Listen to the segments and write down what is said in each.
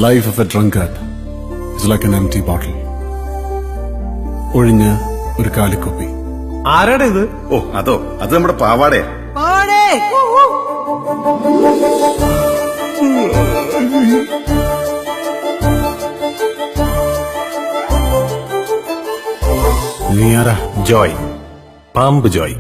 Life of a drunkard is like an empty bottle. ഒഴിഞ്ഞ ഒരു കാലിക്കുപ്പി. ആരാടെ ഇത്? ഓ അതോ, അത് നമ്മുടെ പാവാടയാ. നീ ആരാ? ജോയ്, പാമ്പ് ജോയ്.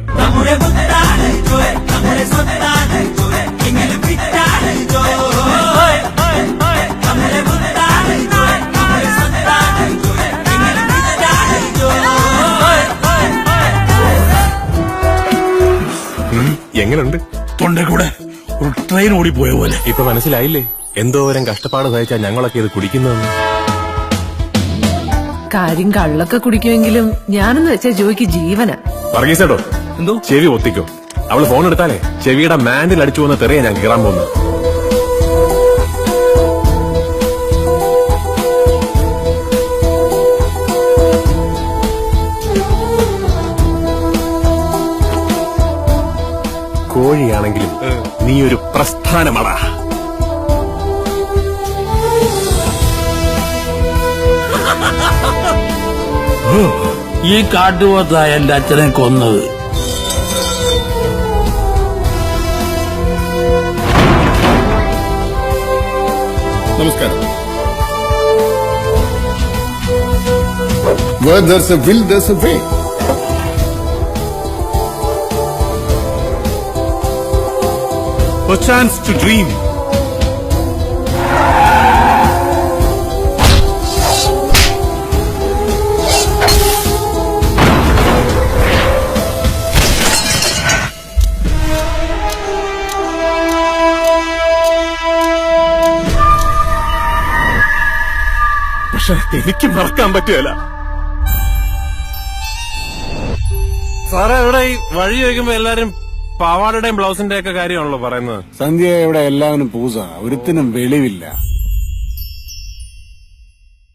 എങ്ങനുണ്ട്? തൊണ്ടേ കൂടെ ഒരു ട്രെയിൻ ഓടിപ്പോയ പോലെ. ഇപ്പൊ മനസ്സിലായില്ലേ എന്തോരം കഷ്ടപ്പാട് സഹിച്ചാ ഞങ്ങളൊക്കെ ഇത് കുടിക്കുന്നതെന്ന്? കാര്യം കള്ളൊക്കെ കുടിക്കുമെങ്കിലും ഞാനെന്ന് വെച്ചാ ജോയ്ക്ക് ജീവന. വർഗീസേട്ടോ, എന്തോ ചെവി ഒത്തിക്കോ. അവള് ഫോൺ എടുത്താലേ ചെവിയുടെ മാൻഡിൽ അടിച്ചു പോകുന്ന തെറിയാ ഞാൻ കീറാൻ പോകുന്നത്. കോഴിയാണെങ്കിലും നീ ഒരു പ്രസ്ഥാനമാടാ. ഈ കാട്ടുപോത്താ എന്റെ അച്ഛനെ കൊന്നത്. നമസ്കാരം. Where there's a will, there's a way. A chance to dream. പക്ഷെ എനിക്ക് മറക്കാൻ പറ്റുകയില്ല. സാറേ, ഇവിടെ ഈ വഴി ചോദിക്കുമ്പോ എല്ലാരും പാവാടയുടെയും ബ്ലൗസിന്റെ ഒക്കെ കാര്യമാണല്ലോ പറയുന്നത്. സന്ധ്യ ഇവിടെ എല്ലാവരും പൂസ, ഒരുത്തിനും വെളിവില്ല.